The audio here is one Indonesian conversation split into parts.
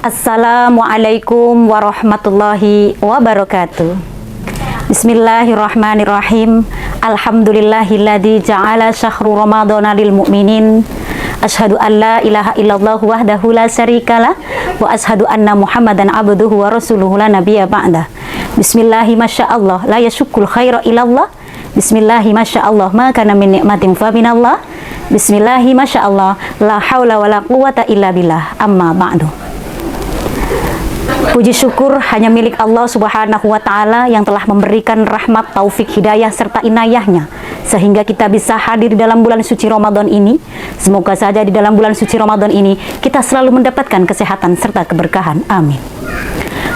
Assalamualaikum warahmatullahi wabarakatuh. Bismillahirrahmanirrahim. Alhamdulillahilladzi ja'ala syahru ramadhana lil mu'minin. Asyhadu an la ilaha illallah wahdahu la syarikalah wa asyhadu anna Muhammadan abduhu wa rasuluhu la nabiyya ba'dah. Bismillahi masyaallah la yashukul khaira illallah. Bismillahi masyaallah ma kana min nikmatin fa minallah. Bismillahi masyaallah la haula wala quwata illa billah. Amma ba'du. Puji syukur hanya milik Allah Subhanahu wa Ta'ala yang telah memberikan rahmat, taufik, hidayah serta inayahnya sehingga kita bisa hadir di dalam bulan suci Ramadan ini. Semoga saja di dalam bulan suci Ramadan ini kita selalu mendapatkan kesehatan serta keberkahan. Amin.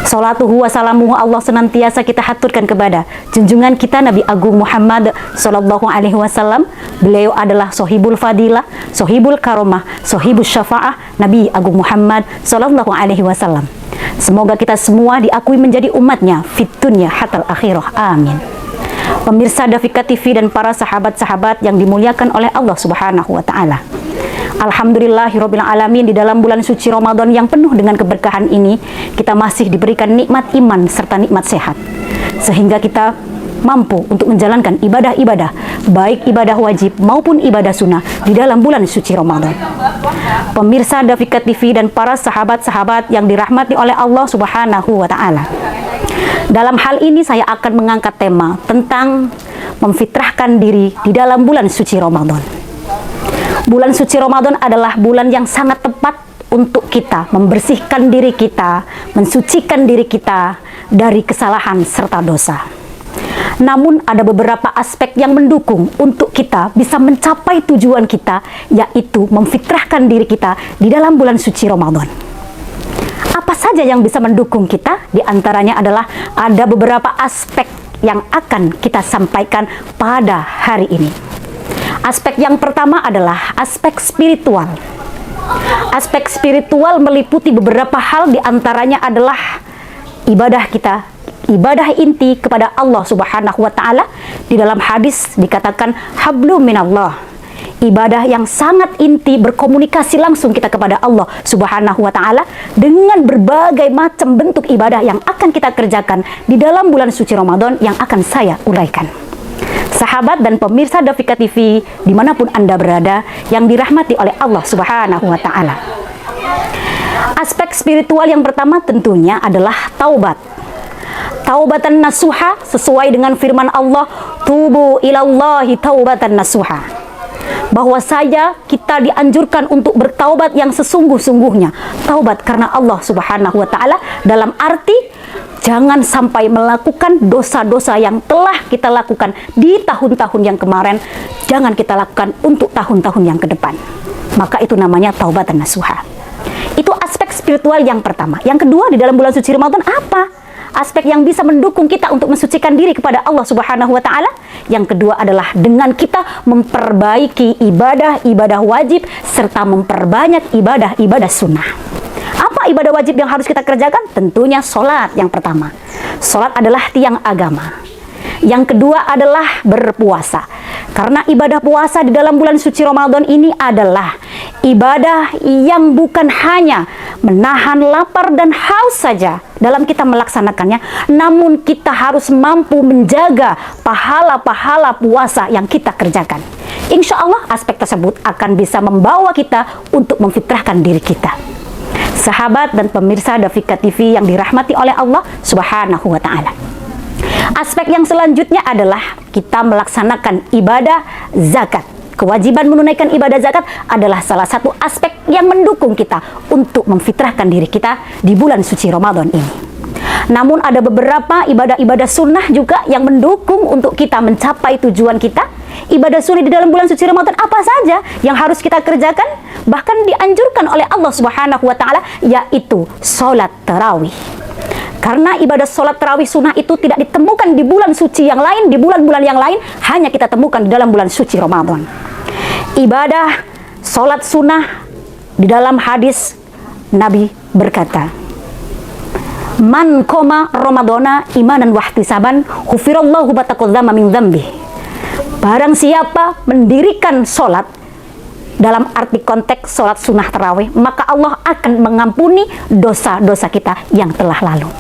Salatuhu wa salamuhu Allah senantiasa kita haturkan kepada junjungan kita Nabi Agung Muhammad Sallallahu Alaihi Wasallam. Beliau adalah sohibul fadilah, sohibul karomah, sohibul syafa'ah Nabi Agung Muhammad Sallallahu Alaihi Wasallam. Semoga kita semua diakui menjadi umatnya fit dunya hatal akhirah. Amin. Pemirsa Dafika TV dan para sahabat-sahabat yang dimuliakan oleh Allah Subhanahu wa Ta'ala. Alhamdulillahirabbil alamin, di dalam bulan suci Ramadan yang penuh dengan keberkahan ini kita masih diberikan nikmat iman serta nikmat sehat sehingga kita mampu untuk menjalankan ibadah-ibadah baik ibadah wajib maupun ibadah sunnah di dalam bulan suci Ramadan. Pemirsa Dafika TV dan para sahabat-sahabat yang dirahmati oleh Allah Subhanahu wa Ta'ala. Dalam hal ini saya akan mengangkat tema tentang memfitrahkan diri di dalam bulan suci Ramadan. Bulan suci Ramadan adalah bulan yang sangat tepat untuk kita membersihkan diri kita, mensucikan diri kita dari kesalahan serta dosa. Namun ada beberapa aspek yang mendukung untuk kita bisa mencapai tujuan kita, yaitu memfitrahkan diri kita di dalam bulan suci Ramadan. Apa saja yang bisa mendukung kita? Di antaranya adalah ada beberapa aspek yang akan kita sampaikan pada hari ini. Aspek yang pertama adalah aspek spiritual. Aspek spiritual meliputi beberapa hal, di antaranya adalah ibadah kita, ibadah inti kepada Allah Subhanahu wa Ta'ala. Di dalam hadis dikatakan hablum minallah, ibadah yang sangat inti, berkomunikasi langsung kita kepada Allah Subhanahu wa Ta'ala dengan berbagai macam bentuk ibadah yang akan kita kerjakan di dalam bulan suci Ramadan yang akan saya uraikan. Sahabat dan pemirsa Dafika TV dimanapun Anda berada yang dirahmati oleh Allah Subhanahu wa Ta'ala. Aspek spiritual yang pertama tentunya adalah taubat. Taubatan nasuha sesuai dengan firman Allah, tubu ilallahi taubatan nasuha. Bahwa saja kita dianjurkan untuk bertaubat yang sesungguh-sungguhnya. Taubat karena Allah Subhanahu wa Ta'ala dalam arti jangan sampai melakukan dosa-dosa yang telah kita lakukan di tahun-tahun yang kemarin, jangan kita lakukan untuk tahun-tahun yang ke depan. Maka itu namanya taubatan nasuha. Itu aspek spiritual yang pertama. Yang kedua, di dalam bulan suci Ramadan apa? Aspek yang bisa mendukung kita untuk mensucikan diri kepada Allah Subhanahu wa Ta'ala. Yang kedua adalah dengan kita memperbaiki ibadah-ibadah wajib serta memperbanyak ibadah-ibadah sunnah. Apa ibadah wajib yang harus kita kerjakan? Tentunya sholat yang pertama. Sholat adalah tiang agama. Yang kedua adalah berpuasa. Karena ibadah puasa di dalam bulan suci Ramadan ini adalah ibadah yang bukan hanya menahan lapar dan haus saja dalam kita melaksanakannya, namun kita harus mampu menjaga pahala-pahala puasa yang kita kerjakan. Insya Allah aspek tersebut akan bisa membawa kita untuk memfitrahkan diri kita. Sahabat dan pemirsa Dafika TV yang dirahmati oleh Allah Subhanahu wa Ta'ala. Aspek yang selanjutnya adalah kita melaksanakan ibadah zakat. Kewajiban menunaikan ibadah zakat adalah salah satu aspek yang mendukung kita untuk memfitrahkan diri kita di bulan suci Ramadan ini. Namun ada beberapa ibadah-ibadah sunnah juga yang mendukung untuk kita mencapai tujuan kita. Ibadah sunnah di dalam bulan suci Ramadan apa saja yang harus kita kerjakan? Bahkan dianjurkan oleh Allah Subhanahu wa Ta'ala, yaitu sholat tarawih. Karena ibadah sholat tarawih sunnah itu tidak ditemukan di bulan suci yang lain, di bulan-bulan yang lain, hanya kita temukan di dalam bulan suci Ramadan. Ibadah sholat sunnah di dalam hadis Nabi berkata, man koma Ramadana imanan wahtisaban hufirallahu bataqadzama min dzambi. Barang siapa mendirikan sholat dalam arti konteks sholat sunnah tarawih, maka Allah akan mengampuni dosa-dosa kita yang telah lalu.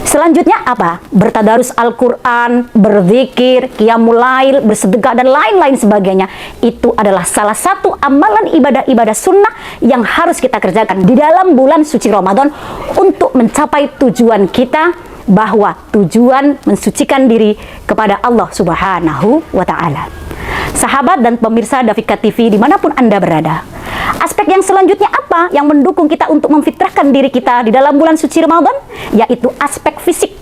Selanjutnya apa? Bertadarus Al-Quran, berzikir, qiyamul lail, bersedekah, dan lain-lain sebagainya. Itu adalah salah satu amalan ibadah-ibadah sunnah yang harus kita kerjakan di dalam bulan suci Ramadan untuk mencapai tujuan kita, bahwa tujuan mensucikan diri kepada Allah Subhanahu wa Ta'ala. Sahabat dan pemirsa Dafika TV dimanapun Anda berada, aspek yang selanjutnya apa yang mendukung kita untuk memfitrahkan diri kita di dalam bulan suci Ramadan? Yaitu aspek fisik.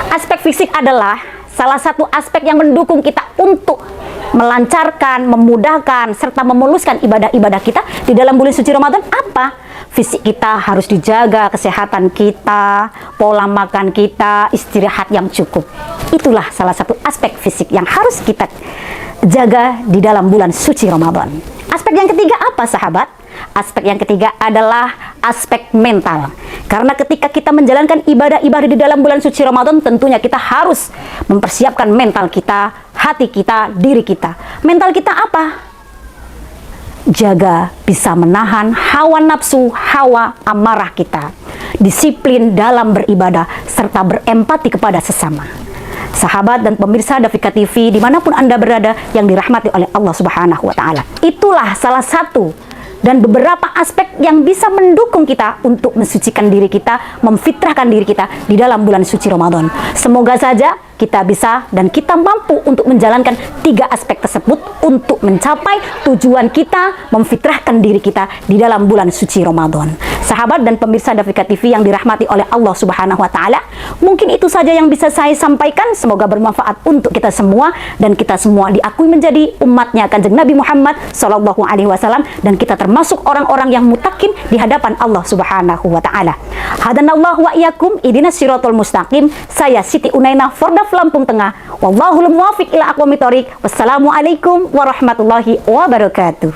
Aspek fisik adalah salah satu aspek yang mendukung kita untuk melancarkan, memudahkan, serta memuluskan ibadah-ibadah kita di dalam bulan suci Ramadan. Apa? Fisik kita harus dijaga, kesehatan kita, pola makan kita, istirahat yang cukup. Itulah salah satu aspek fisik yang harus kita jaga di dalam bulan suci Ramadan. Aspek yang ketiga apa, sahabat? Aspek yang ketiga adalah aspek mental. Karena ketika kita menjalankan ibadah-ibadah di dalam bulan suci Ramadan, tentunya kita harus mempersiapkan mental kita, hati kita, diri kita. Mental kita apa? Jaga, bisa menahan hawa nafsu, hawa amarah kita. Disiplin dalam beribadah, serta berempati kepada sesama. Sahabat dan pemirsa Dafika TV dimanapun Anda berada yang dirahmati oleh Allah Subhanahu wa Ta'ala, itulah salah satu dan beberapa aspek yang bisa mendukung kita untuk mensucikan diri kita, memfitrahkan diri kita di dalam bulan suci Ramadan. Semoga saja kita bisa dan kita mampu untuk menjalankan 3 aspek tersebut untuk mencapai tujuan kita, memfitrahkan diri kita di dalam bulan suci Ramadan. Sahabat dan pemirsa Dafika TV yang dirahmati oleh Allah Subhanahu wa Ta'ala, mungkin itu saja yang bisa saya sampaikan. Semoga bermanfaat untuk kita semua, dan kita semua diakui menjadi umatnya Kanjeng Nabi Muhammad SAW, dan kita termasuk orang-orang yang mutakin di hadapan Allah Subhanahu wa Ta'ala. Hadanallahu wa iyyakum ihdinas siratal mustaqim. Saya Siti Unainah, Fordaf Lampung Tengah. Wallahul muwaffiq ila aqwamit thoriq. Wassalamualaikum warahmatullahi wabarakatuh.